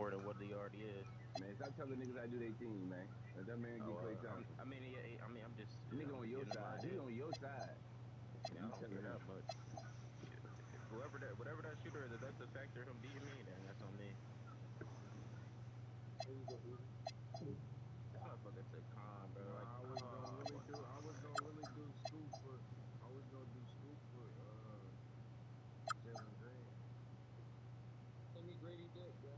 more than what he already is. Man, stop telling niggas how to do their team, man. Let that man get Klay Thompson. I mean, yeah, I'm just nigga on your side. He on your side. Yeah, I don't care that much. Whatever that shooter is, if that's a factor him beating me, then that's on me. That motherfucker took calm, bro. Like, I was gonna really do scoop for Jalen Green. Send me Grady Dick, bro.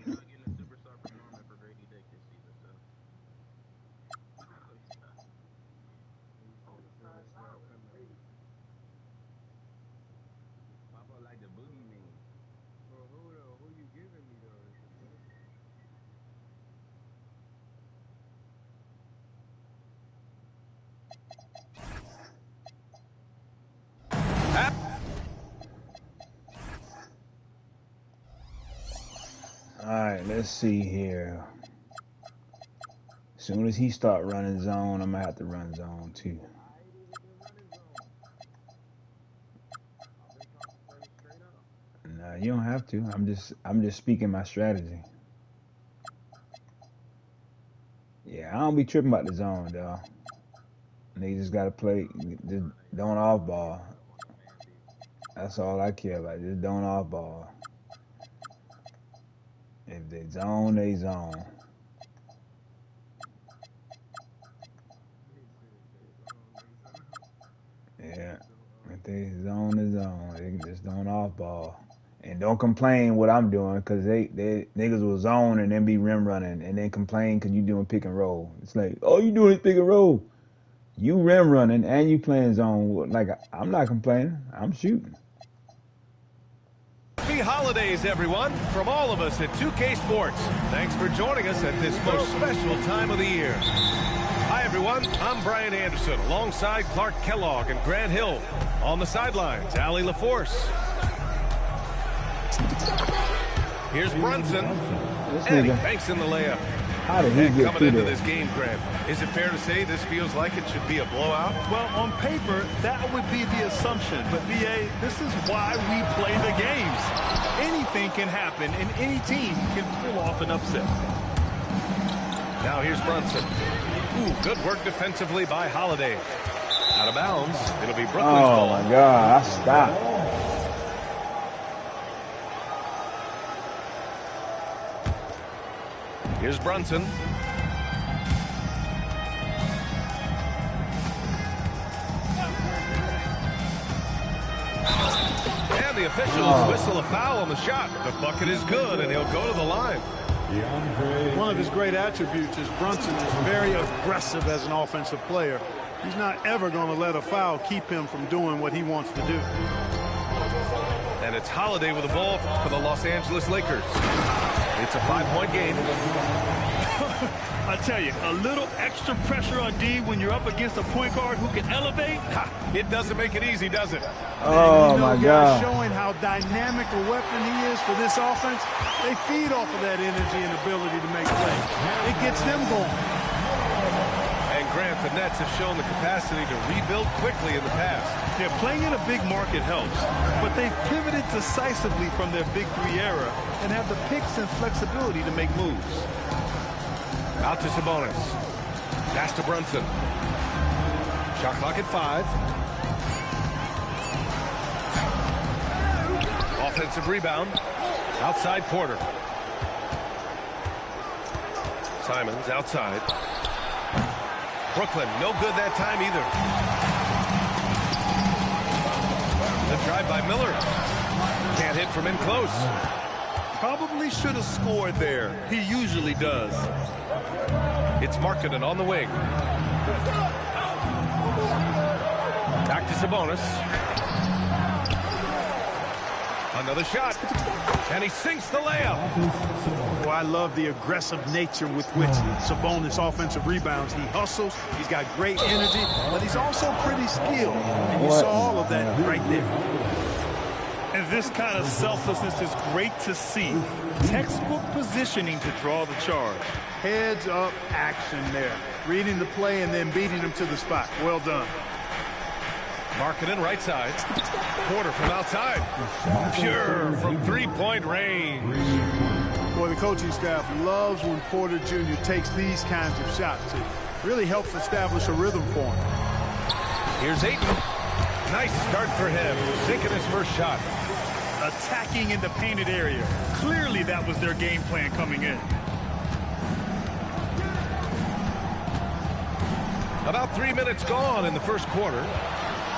You're not getting a superstar from Norman for Grady Dick this season, so. Papa like the boogeyman. Well, who you giving me though? All right, let's see here. As soon as he start running zone, I'm gonna have to run zone too. Nah, you don't have to. I'm just speaking my strategy. Yeah, I don't be tripping about the zone, though. They just gotta play, just don't off ball. That's all I care about. Just don't off ball. If they zone, they zone. Yeah, if they zone, they zone. They just don't off ball. And don't complain what I'm doing, because they niggas will zone and then be rim running and then complain because you doing pick and roll. It's like, oh, you doing pick and roll. You rim running and you playing zone. Like, I'm not complaining. I'm shooting. Happy holidays, everyone, from all of us at 2K Sports. Thanks for joining us at this most special time of the year. Hi, everyone. I'm Brian Anderson, alongside Clark Kellogg and Grant Hill. On the sidelines, Allie LaForce. Here's Brunson. And he banks in the layup. How did he get coming into this game, Grant, is it fair to say this feels like it should be a blowout? Well, on paper, that would be the assumption. But, BA, this is why we play the games. Anything can happen, and any team can pull off an upset. Now here's Brunson. Ooh, good work defensively by Holiday. Out of bounds. It'll be Brooklyn's ball. Oh, my God. I stopped. Here's Brunson. And the officials whistle a foul on the shot. The bucket is good, and he'll go to the line. One of his great attributes is Brunson is very aggressive as an offensive player. He's not ever going to let a foul keep him from doing what he wants to do. And it's Holiday with the ball for the Los Angeles Lakers. It's a 5-point game. I tell you, a little extra pressure on D when you're up against a point guard who can elevate. It doesn't make it easy, does it? Oh, my God. Showing how dynamic a weapon he is for this offense, they feed off of that energy and ability to make plays. It gets them going. And Grant, the Nets have shown the capacity to rebuild quickly in the past. Yeah, playing in a big market helps, but they've pivoted decisively from their Big Three era and have the picks and flexibility to make moves. Out to Sabonis. Pass to Brunson. Shot clock at 5. Offensive rebound. Outside Porter. Simons outside. Brooklyn, no good that time either. The drive by Miller. Can't hit from in close. Probably should have scored there. He usually does. It's Markkanen on the wing. Back to Sabonis. Another shot. And he sinks the layup. Well, I love the aggressive nature with which Sabonis offensive rebounds. He hustles. He's got great energy, but he's also pretty skilled. And you saw all of that right there. And this kind of selflessness is great to see. Textbook positioning to draw the charge. Heads up action there. Reading the play and then beating him to the spot. Well done. Markkanen right side. Porter from outside. Pure from three-point range. Boy, the coaching staff loves when Porter Jr. takes these kinds of shots. It really helps establish a rhythm for him. Here's Ayton. Nice start for him. Sinking his first shot. Attacking in the painted area. Clearly that was their game plan coming in. About 3 minutes gone in the first quarter.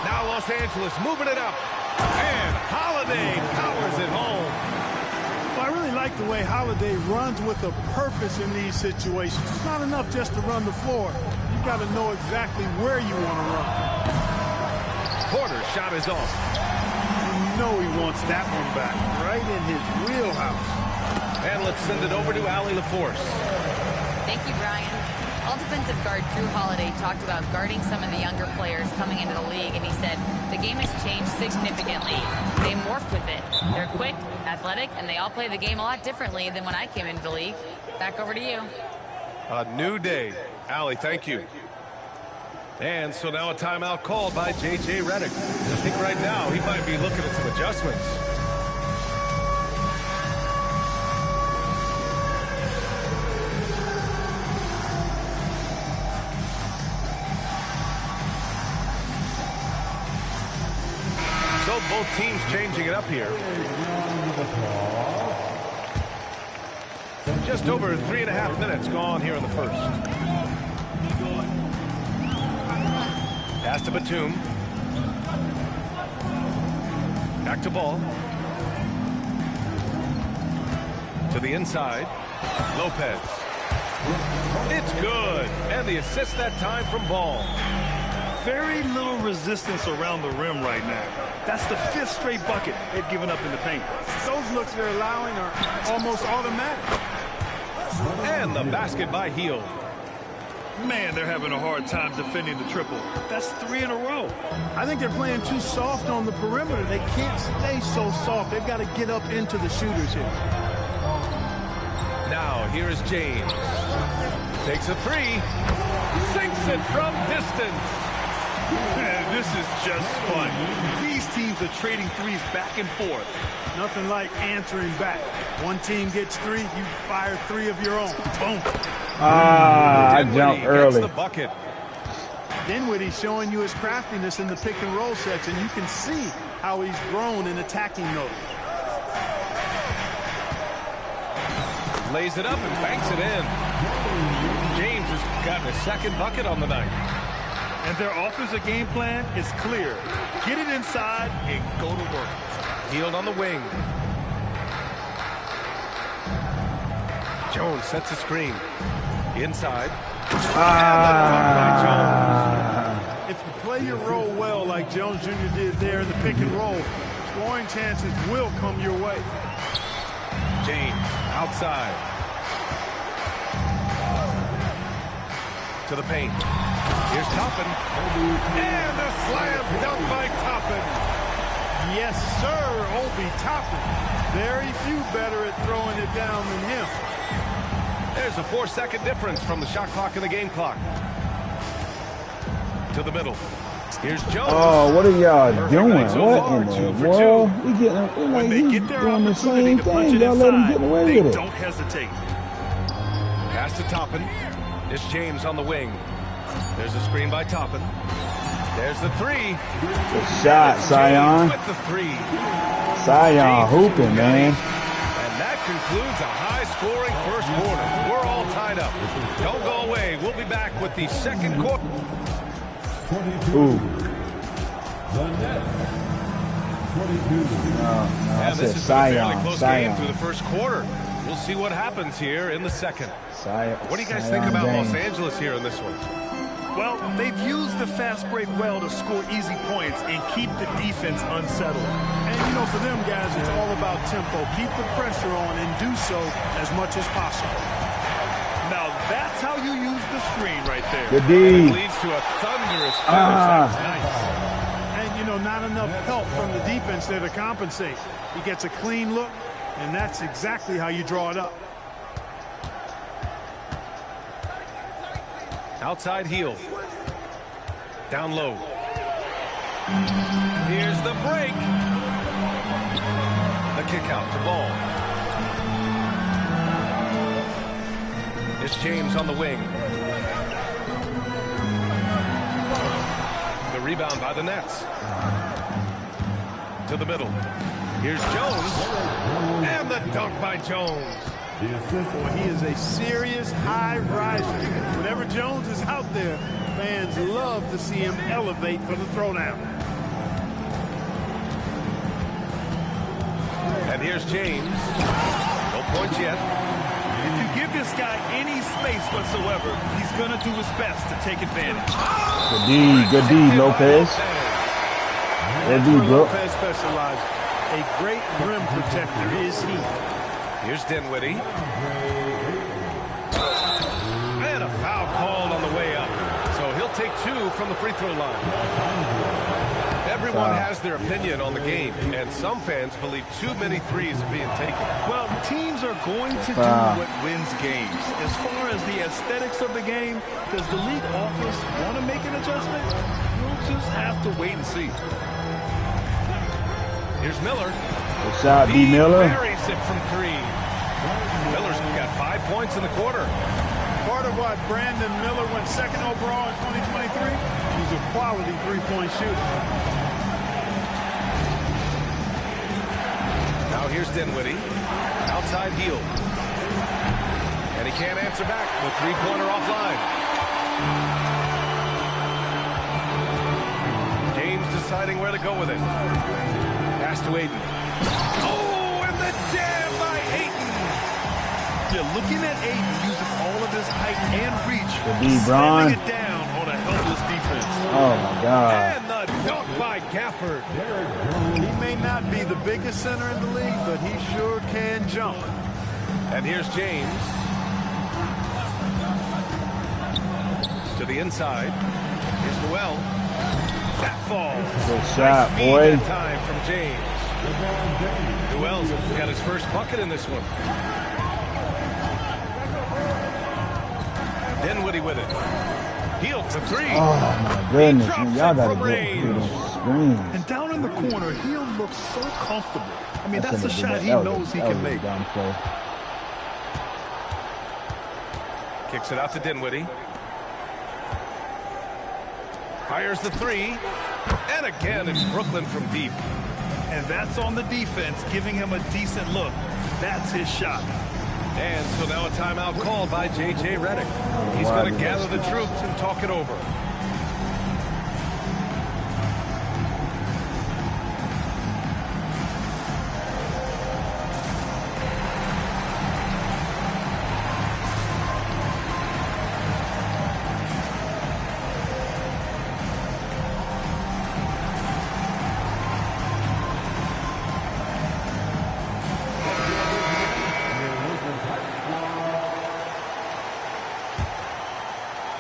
Now Los Angeles moving it up. And Holiday powers it home. Well, I really like the way Holiday runs with a purpose in these situations. It's not enough just to run the floor. You've got to know exactly where you want to run. Porter's shot is off. You know he wants that one back, right in his wheelhouse. And let's send it over to Allie LaForce. Thank you, Brian. All defensive guard Drew Holiday talked about guarding some of the younger players coming into the league, and he said the game has changed significantly. They morphed with it. They're quick, athletic, and they all play the game a lot differently than when I came into the league. Back over to you. A new day. Allie, thank you. And so now a timeout called by J.J. Redick. I think right now he might be looking at some adjustments. So both teams changing it up here. Just over 3.5 minutes gone here in the first. Pass to Batum. Back to Ball. To the inside. Lopez. It's good. And the assist that time from Ball. Very little resistance around the rim right now. That's the 5th straight bucket they've given up in the paint. Those looks they're allowing are almost automatic. And the basket by Hield. Man, they're having a hard time defending the triple. That's 3 in a row. I think they're playing too soft on the perimeter. They can't stay so soft. They've got to get up into the shooters here. Now, here is James. Takes a 3. Sinks it from distance. Man, this is just fun. These teams are trading threes back and forth. Nothing like answering back. One team gets 3, you fire 3 of your own. Boom. I jumped early. The bucket. Dinwiddie showing you his craftiness in the pick and roll section. You can see how he's grown in attacking mode. Lays it up and banks it in. James has gotten his 2nd bucket on the night. And their offensive game plan is clear. Get it inside and go to work. Hield on the wing. Jones sets a screen. Inside. If you play your role well like Jones Jr. did there in the pick and roll, scoring chances will come your way. James outside. To the paint. Here's Toppin. And the slam dunk by Toppin. Yes, sir, Obi Toppin. Very few better at throwing it down than him. There's a 4-second difference from the shot clock and the game clock. To the middle. Here's Jones. Oh, what are y'all doing? So what far, in the 2 for world? 2. He getting, When they get their doing the opportunity same to punch thing. it Y'all let him inside, get away they with it. don't hesitate. Pass to Toppin. It's James on the wing. There's a screen by Toppin. There's the 3. Good shot, Sion. With the 3. Sion hooping, man. And that concludes a high-scoring first quarter. We're all tied up. Don't go away. We'll be back with the second quarter. Ooh. And this has been a fairly close game through the first quarter. We'll see what happens here in the second. What do you guys think about Los Angeles here in this one? Well, they've used the fast break well to score easy points and keep the defense unsettled. And, you know, for them guys, it's all about tempo. Keep the pressure on and do so as much as possible. Now, that's how you use the screen right there. Good D. It leads to a thunderous finish. That's nice. And, you know, not enough help from the defense there to compensate. He gets a clean look, and that's exactly how you draw it up. Outside heel. Down low. Here's the break. The kick out to Ball. Here's James on the wing. The rebound by the Nets. To the middle. Here's Jones. And the dunk by Jones. Boy, he is a serious high riser. Whenever Jones is out there, fans love to see him elevate for the throwdown. And here's James. No points yet. If you give this guy any space whatsoever, he's going to do his best to take advantage. Good D, Lopez. Good D, bro. Lopez specializes. A great rim protector is he. Here's Dinwiddie. And a foul called on the way up. So he'll take 2 from the free throw line. Everyone has their opinion on the game, and some fans believe too many threes are being taken. Well, teams are going to do what wins games. As far as the aesthetics of the game, does the league office want to make an adjustment? We'll just have to wait and see. Here's Miller. Good shot, D. Miller. He buries it from 3. Miller's got 5 points in the quarter. Part of why Brandon Miller went 2nd overall in 2023, he's a quality three-point shooter. Now here's Dinwiddie. Outside heel. And he can't answer back. The three-pointer offline. James deciding where to go with it. Pass to Ayton. Oh, and the jam by Ayton. Yeah, looking at Ayton using all of his height and reach, slamming it down on a helpless defense. Oh my God. And the dunk by Gafford. He may not be the biggest center in the league, but he sure can jump. And here's James. To the inside. Here's Noel. That falls. Good shot, nice boy. that time from James. Noel's got his first bucket in this one. Dinwiddie with it. Heel to 3. Oh my goodness, man. Y'all gotta get through the screen. And down in the corner, he'll look so comfortable. I mean, that's a shouldn't shot have he been- knows he that can was a make. dumb play. Kicks it out to Dinwiddie. Fires the 3. And again, it's Brooklyn from deep. And that's on the defense, giving him a decent look. That's his shot. And so now a timeout called by J.J. Redick. He's going to gather the troops and talk it over.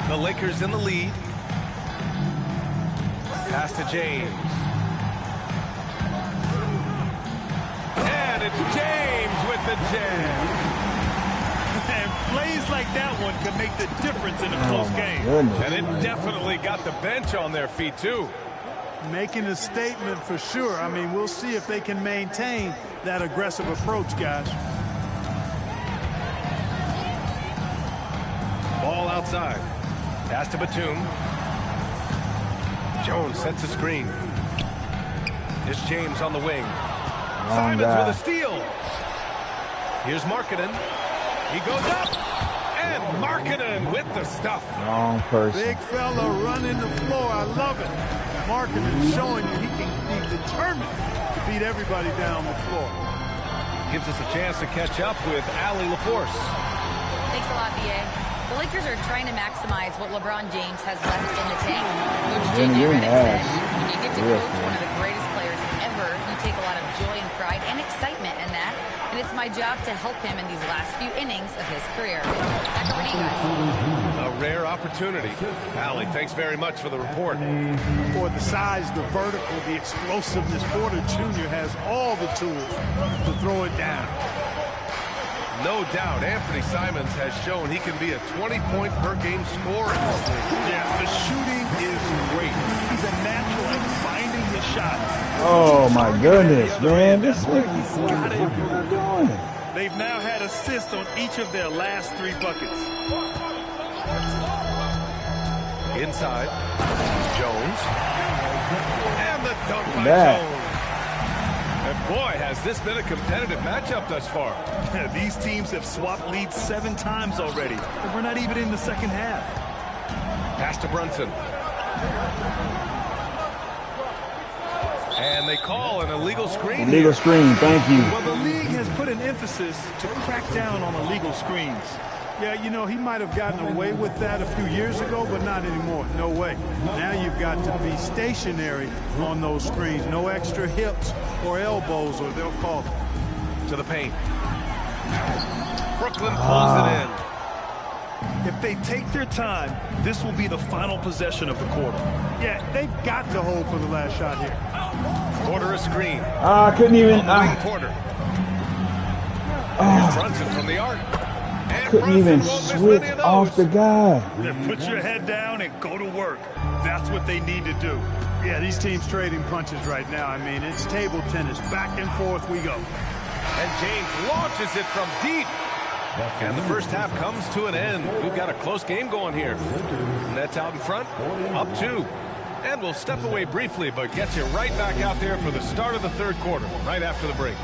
The Lakers in the lead. Pass to James. And it's James with the jam. And plays like that one can make the difference in a close game. Goodness. And it definitely got the bench on their feet, too. Making a statement for sure. I mean, we'll see if they can maintain that aggressive approach, guys. Ball outside. Pass to Batum. Jones sets a screen. Here's James on the wing. Simons with a steal. Here's Markkanen. He goes up. And Markkanen with the stuff. Wrong person. Big fella running the floor. I love it. Markkanen showing you he can be determined to beat everybody down the floor. Gives us a chance to catch up with Allie LaForce. Thanks a lot, B.A. The Lakers are trying to maximize what LeBron James has left in the tank. Coach J.J. Redick said, when you get to coach one of the greatest players ever, you take a lot of joy and pride and excitement in that. And it's my job to help him in these last few innings of his career. Back over to you guys. A rare opportunity. Allie, thanks very much for the report. For the size, the vertical, the explosiveness, Porter Jr. has all the tools to throw it down. No doubt, Anthony Simons has shown he can be a 20-point-per-game scorer in this league. Yeah, the shooting is great. He's a natural at finding shot. Oh my goodness, man! This nigga, what are you doing? They've now had assists on each of their last 3 buckets. Inside, Jones. And the dunk by That. Jones. And boy, has this been a competitive matchup thus far. These teams have swapped leads 7 times already, and we're not even in the second half. Pass to Brunson. And they call an illegal screen. Illegal screen, thank you. Well, the league has put an emphasis to crack down on illegal screens. Yeah, you know, he might have gotten away with that a few years ago, but not anymore. No way. Now you've got to be stationary on those screens. No extra hips or elbows, or they'll call it. To the paint. Brooklyn pulls it in. If they take their time, this will be the final possession of the quarter. Yeah, they've got to hold for the last shot here. Porter a screen. I couldn't even. Porter. Here's Brunson from the arc. And Couldn't even switch off the guy. Then put your head down and go to work. That's what they need to do. Yeah, these teams trading punches right now. I mean, it's table tennis. Back and forth we go. And James launches it from deep. And the first half comes to an end. We've got a close game going here. Nets out in front, up 2. And we'll step away briefly, but get you right back out there for the start of the third quarter, right after the break.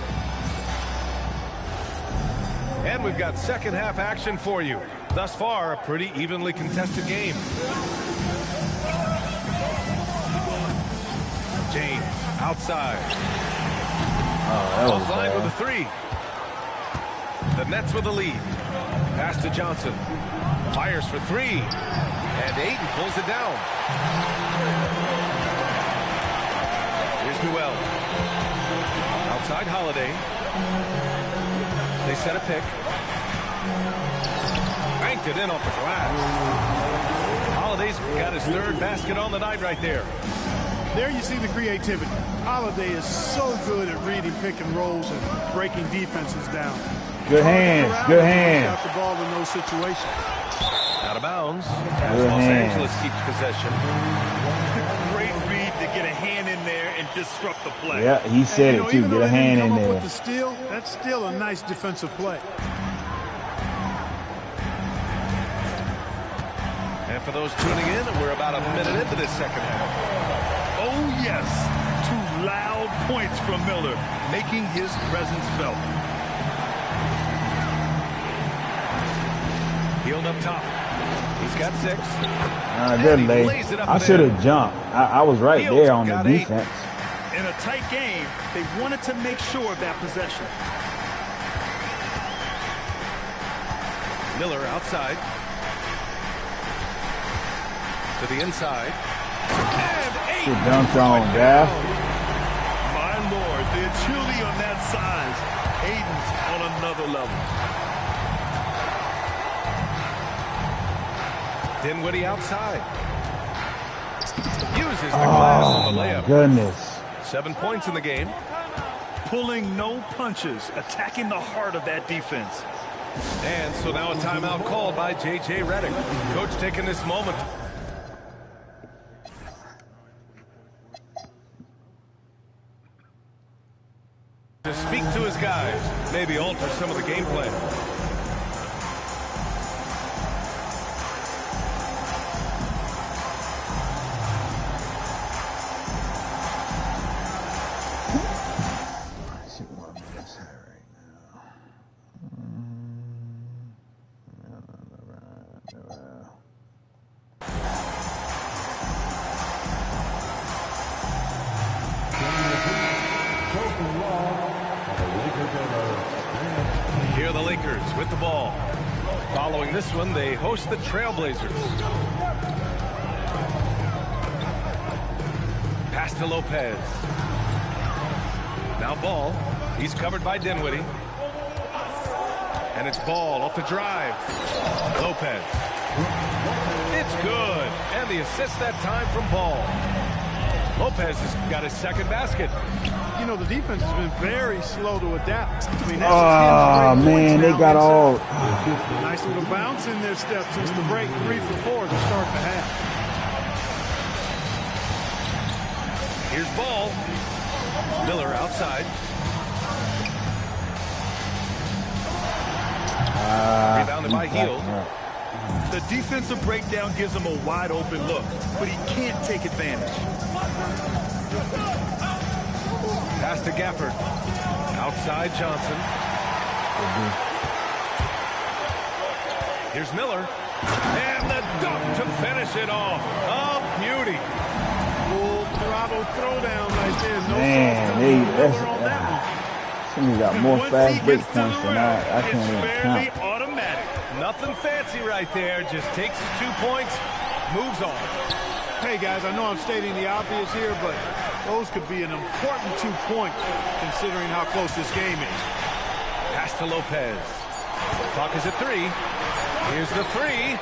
And we've got second half action for you. Thus far, a pretty evenly contested game. James, outside. That line with a 3. The Nets with the lead. Pass to Johnson. Fires for 3. And Ayton pulls it down. Here's Newell. Outside Holiday. They set a pick. Banked it in off the glass. Holiday's got his 3rd basket on the night right there. There you see the creativity. Holiday is so good at reading pick and rolls and breaking defenses down. Good hands, good hands. Got the ball in those situations. Out of bounds. As Los Angeles keeps possession. Great read to get a hand in there and disrupt the play. Yeah, he said it too. Get a hand in there. With the steal, that's still a nice defensive play. And for those tuning in, we're about a minute into this second half. Oh, yes. 2 loud points from Miller, making his presence felt. Healed up top. He's got 6. Good lay. I should have jumped. I was right there on the defense. In a tight game, they wanted to make sure of that possession. Miller outside. To the inside. And Good dunk on, Gaff. My Lord, the agility on that size. Aiden's on another level. Dinwiddie outside. Uses the glass on the layup. Goodness. 7 points in the game. Pulling no punches, attacking the heart of that defense. And so now a timeout called by J.J. Redick. Coach taking this moment to speak to his guys, maybe alter some of the game plan. Here are the Lakers with the ball. Following this one, they host the Trailblazers. Pass to Lopez. Now Ball. He's covered by Dinwiddie. And it's Ball off the drive. Lopez. It's good. And the assist that time from Ball. Lopez has got his 2nd basket. You know, the defense has been very slow to adapt. I mean, man, they got all... Nice little bounce in their step since the break. 3 for 4 to start the half. Here's ball. Miller outside. Rebounded by Hield. The defensive breakdown gives him a wide open look, but he can't take advantage. Pass to Gafford. Outside Johnson. Here's Miller. And the dunk to finish it off. Oh, beauty. Full throttle throwdown right there. No Man, somebody got more fast break points than I can't even count. Automatic. Nothing fancy right there. Just takes his 2 points, moves on. Hey, guys, I know I'm stating the obvious here, but those could be an important 2 points considering how close this game is. Pass to Lopez. Clock is at 3. Here's the 3.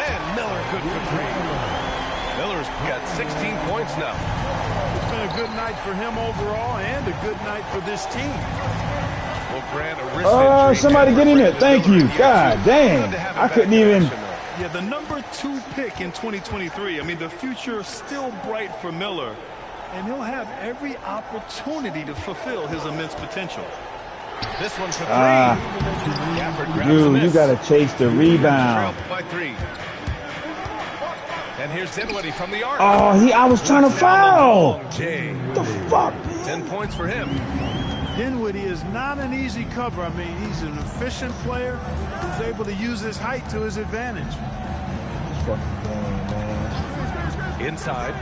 And Miller good for 3. Miller's got 16 points now. It's been a good night for him overall and a good night for this team. Oh, somebody get in there. Thank you. God damn. I couldn't even. Yeah, the number 2 pick in 2023. I mean, the future is still bright for Miller, and he'll have every opportunity to fulfill his immense potential. This one for 3. Dude, you got to chase the rebound. By 3. And here's Dinwiddie from the arc. Oh, I was trying to foul. The fuck? 10 points for him. Dinwiddie is not an easy cover. I mean, he's an efficient player who's able to use his height to his advantage. Inside.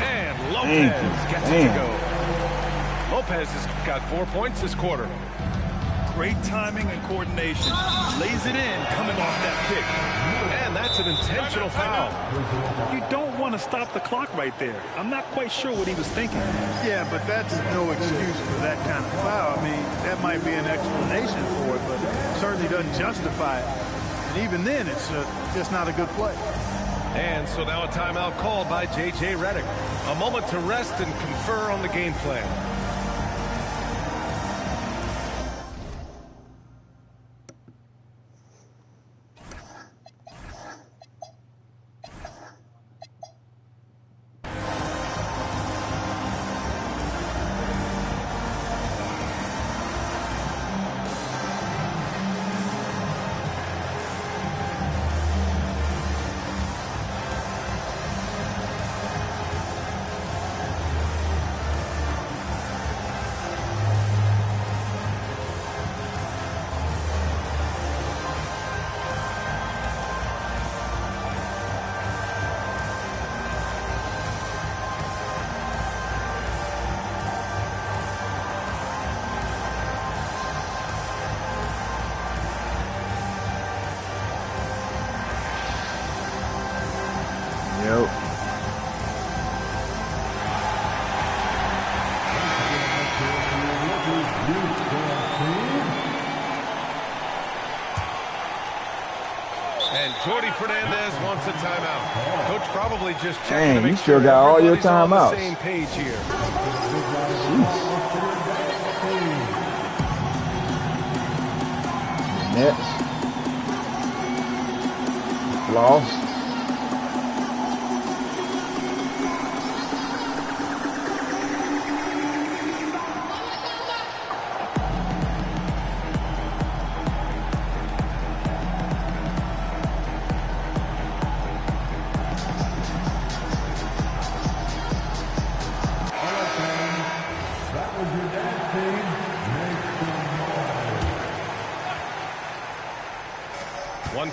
And Lopez gets it to go. Lopez has got 4 points this quarter. Great timing and coordination. Lays it in coming off that pick. And that's an intentional foul. You don't want to stop the clock right there. I'm not quite sure what he was thinking. Yeah, but that's no excuse for that kind of foul. I mean, that might be an explanation for it, but it certainly doesn't justify it. And even then, it's just not a good play. And so now a timeout called by J.J. Redick. A moment to rest and confer on the game plan. Yep. And Jordi Fernandez wants a timeout. Coach probably just checking to make you still got all your timeouts. On the same page here. Nets. Lost.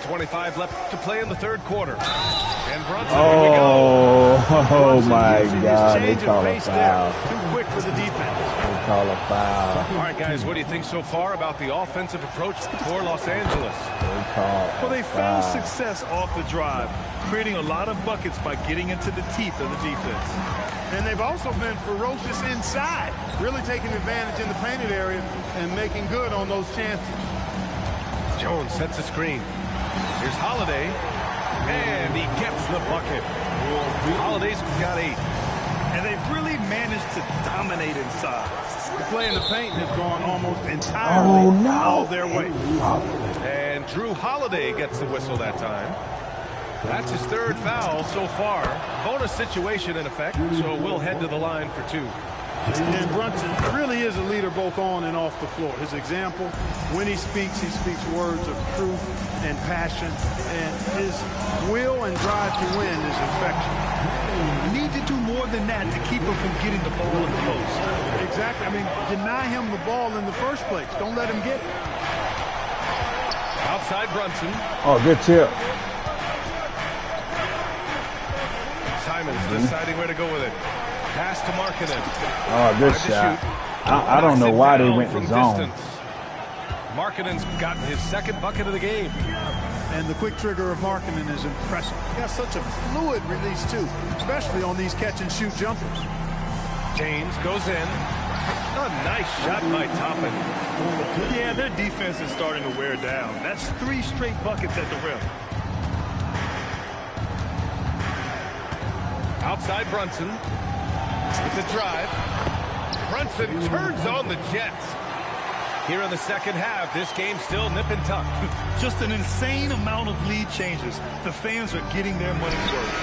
.25 left to play in the third quarter. And Brunson, oh my God, they call a foul. Too quick for the defense. They call a foul. All right, guys, what do you think so far about the offensive approach for Los Angeles? Well, they found success off the drive, creating a lot of buckets by getting into the teeth of the defense. And they've also been ferocious inside, really taking advantage in the painted area and making good on those chances. Jones sets a screen. Here's Holiday, and he gets the bucket. Holiday's got 8. And they've really managed to dominate inside. The play in the paint has gone almost entirely all their way. And Drew Holiday gets the whistle that time. That's his third foul so far. Bonus situation in effect, so we'll head to the line for 2. And Brunson really is a leader both on and off the floor. His example, when he speaks words of truth and passion, and his will and drive to win is infectious. You need to do more than that to keep him from getting the ball in the post. Exactly. I mean, deny him the ball in the first place. Don't let him get it. Outside Brunson. Oh, good tip. Simons deciding where to go with it. Pass to Markkanen. Oh, good shot. I don't know why they went to zone. Markkanen's gotten his second bucket of the game. And the quick trigger of Markkanen is impressive. He got such a fluid release, too, especially on these catch-and-shoot jumpers. James goes in. A nice shot by Toppin. Yeah, their defense is starting to wear down. That's 3 straight buckets at the rim. Outside Brunson. With the drive. Brunson turns on the Jets. Here in the second half, this game still nip and tuck. Just an insane amount of lead changes. The fans are getting their money's worth.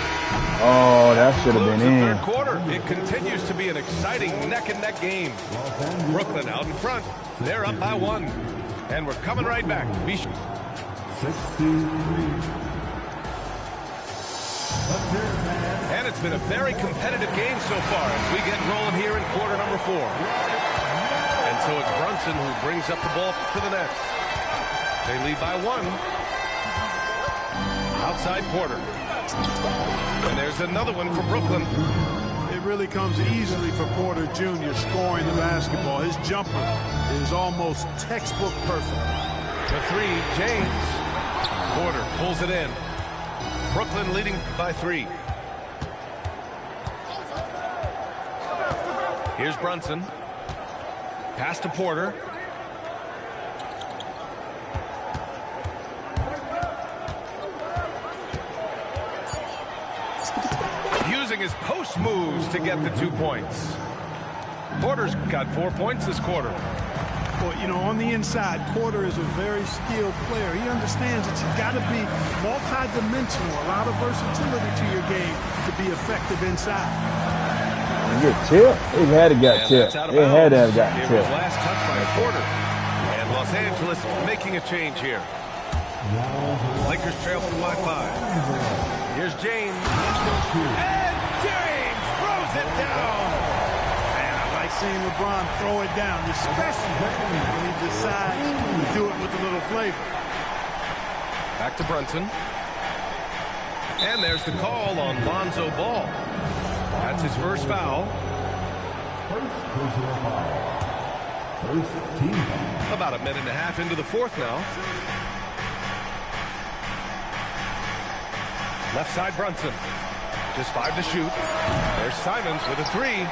Oh, that should have been in. Third quarter. It continues to be an exciting neck-and-neck game. Brooklyn out in front. They're up by 1. And we're coming right back. Be sure. And it's been a very competitive game so far as we get rolling here in quarter number 4. And so it's Brunson who brings up the ball to the Nets. They lead by 1. Outside Porter. And there's another one for Brooklyn. It really comes easily for Porter Jr. scoring the basketball. His jumper is almost textbook perfect. The 3, James. Porter pulls it in. Brooklyn leading by 3. Here's Brunson. Pass to Porter. Using his post moves to get the 2 points. Porter's got 4 points this quarter. Well, you know, on the inside, Porter is a very skilled player. He understands that you've got to be multi-dimensional, a lot of versatility to your game to be effective inside. Good tip. It had to got tipped. It had to have got tipped. It was last touch by Porter. And Los Angeles making a change here. Lakers trail by 5. Here's James. And James throws it down. Seeing LeBron throw it down, especially when he decides to do it with a little flavor. Back to Brunson. And there's the call on Lonzo Ball. That's his first foul. First personal foul. First team foul. About a minute and a half into the 4th now. Left side Brunson. Just 5 to shoot. There's Simons with a 3.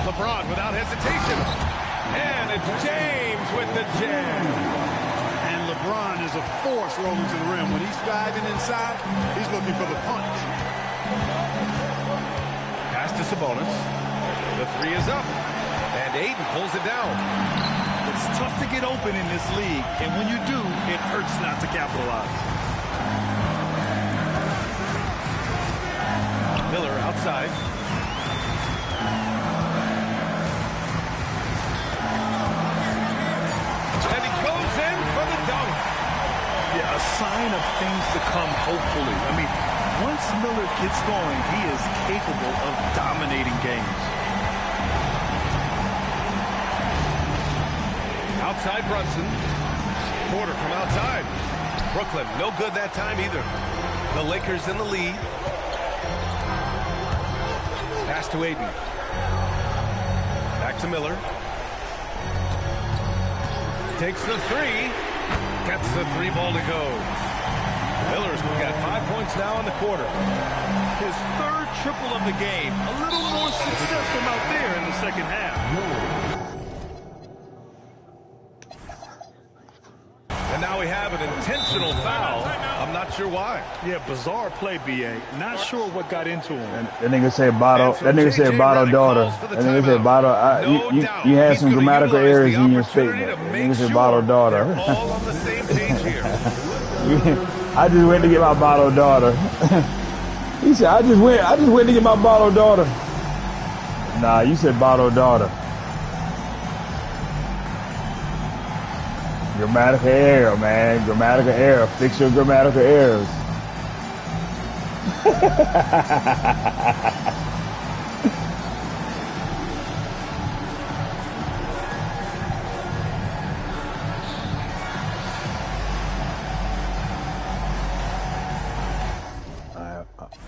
LeBron without hesitation. And it's James with the jam. And LeBron is a force rolling to the rim. When he's diving inside, he's looking for the punch. Pass to Sabonis. The 3 is up. And Ayton pulls it down. It's tough to get open in this league. And when you do, it hurts not to capitalize. Miller outside. A sign of things to come, hopefully. I mean, once Miller gets going, he is capable of dominating games. Outside Brunson. Porter from outside. Brooklyn, no good that time either. The Lakers in the lead. Pass to Ayton. Back to Miller. Takes the 3. Gets the 3 ball to go. Miller's got 5 points now in the quarter. His 3rd triple of the game. A little more success from out there in the second half. And now we have an intentional foul. I'm not sure why. Yeah, bizarre play, B.A. Not sure what got into him. That nigga said bottle. That nigga said bottle daughter. That nigga said bottle. You had some grammatical errors in your statement. That nigga said bottle daughter. All on the same page here. I just went to get my bottle daughter. He said, I just went to get my bottle daughter. Nah, you said bottle daughter. Grammatical error, man. Grammatical error. Fix your grammatical errors.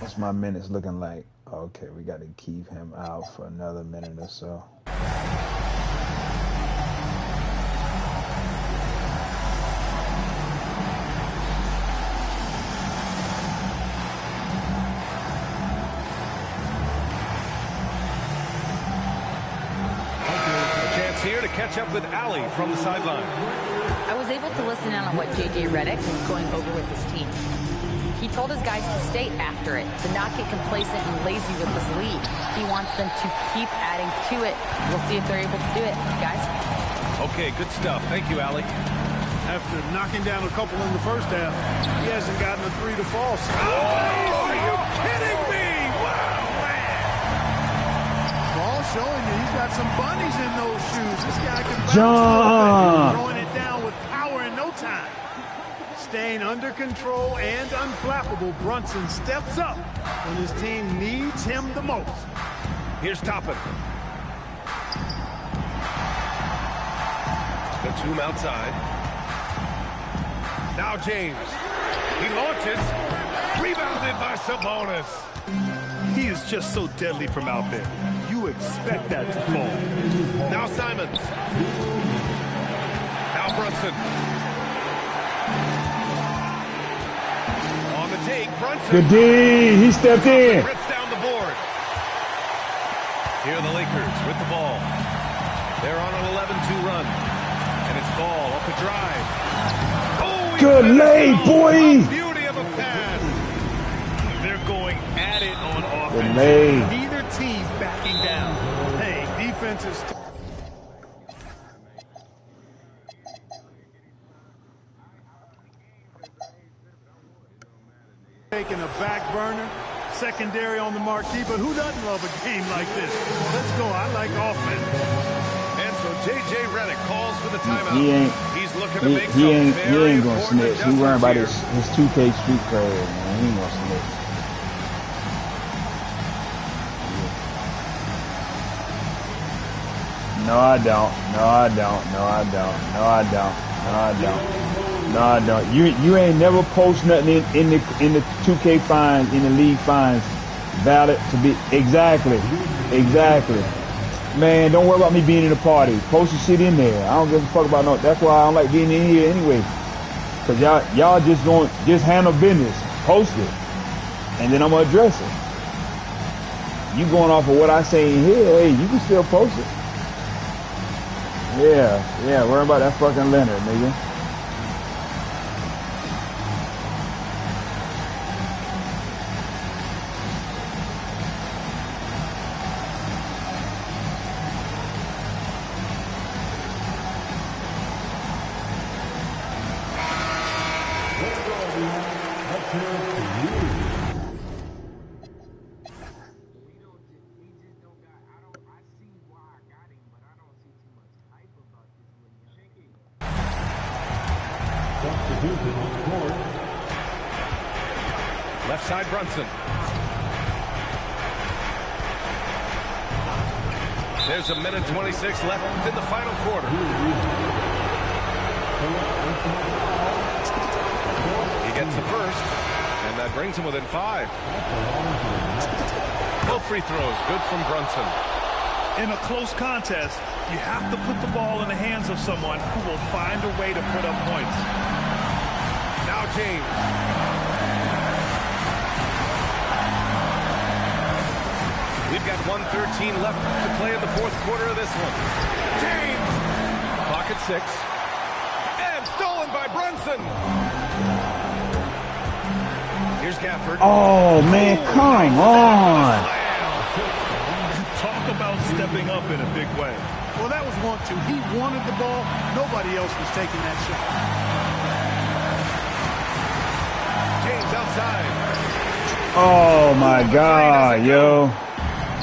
What's my minutes looking like? Okay, we got to keep him out for another minute or so. Here to catch up with Allie from the sideline. I was able to listen in on what J.J. Redick is going over with his team. He told his guys to stay after it, to not get complacent and lazy with this lead. He wants them to keep adding to it. We'll see if they're able to do it, guys. Okay, good stuff. Thank you, Allie. After knocking down a couple in the first half, he hasn't gotten a 3 to fall. Oh, are you kidding me? Showing you he's got some bunnies in those shoes. This guy can bounce throwing it down with power in no time. Staying under control and unflappable, Brunson steps up when his team needs him the most. Here's Toppin. Batum outside. Now James. He launches. Rebounded by Sabonis. He is just so deadly from out there. You expect that to fall. Now Simons. Now Brunson. On the take, Brunson. Good D. He stepped in. Rips down the board. Here are the Lakers with the ball. They're on an 11-2 run. And it's Ball off the drive. Oh, good lay, boy. Beauty of a pass. They're going at it on offense. Good lay. Neither team backing down. Hey, defense is taking a back burner, secondary on the marquee, but who doesn't love a game like this? Let's go. I like offense. And so J.J. Redick calls for the timeout. He's looking to make he ain't gonna snitch. He worrying about his 2K street cred, man. He ain't gonna snitch. No, I don't. No, I don't. No, I don't. No, I don't. No, I don't. No, I don't. You ain't never post nothing in the 2K fines, in the league fines, valid to be exactly. Man, don't worry about me being in the party. Post your shit in there. I don't give a fuck about no. That's why I don't like being in here anyway. Cause y'all just handle business. Post it, and then I'm gonna address it. You going off of what I say in here? Hey, you can still post it. Yeah, worry about that fucking Leonard, nigga. Left side, Brunson. There's 1:26 left in the final quarter. He gets the first, and that brings him within 5. Both free throws, good from Brunson. In a close contest, you have to put the ball in the hands of someone who will find a way to put up points. Now James. We've got 1:13 left to play in the fourth quarter of this one. James! Clock at 6. And stolen by Brunson. Here's Gafford. Oh, man, come on. Talk about stepping up in a big way. Well, that was 1-2. He wanted the ball. Nobody else was taking that shot. It's outside. Oh my God, yo.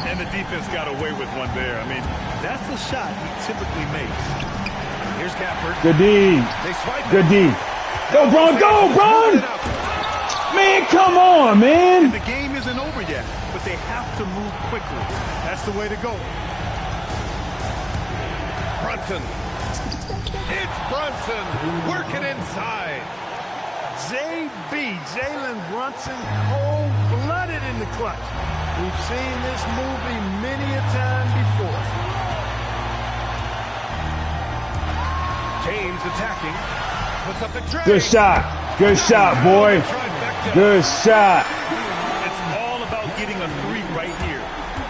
And the defense got away with one there. I mean, that's the shot he typically makes. Here's Gafford. Good D. They swipe Good it. D. Go, Bron, go, Bron! Man, come on, man. And the game isn't over yet, but they have to move quickly. That's the way to go. Brunson. It's Brunson working inside. JB, Jalen Brunson, cold-blooded in the clutch. We've seen this movie many a time before. James attacking. Puts up the tray. Good shot. Good shot, boy. Good shot. It's all about getting a 3 right here.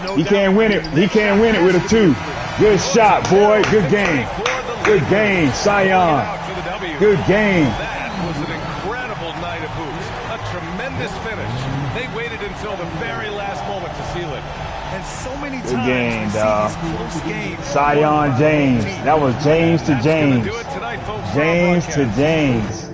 No He doubt. can't win it. He can't win it with a 2. Good shot, boy. Good game. Good game, Sion. Good game. That was an incredible night of hoops. A tremendous finish. They waited until the very last moment to seal it. And so many times Good game, we see dog. these close games. Sion James. That was James to That's gonna James. do it tonight, folks, for our James to broadcast. James.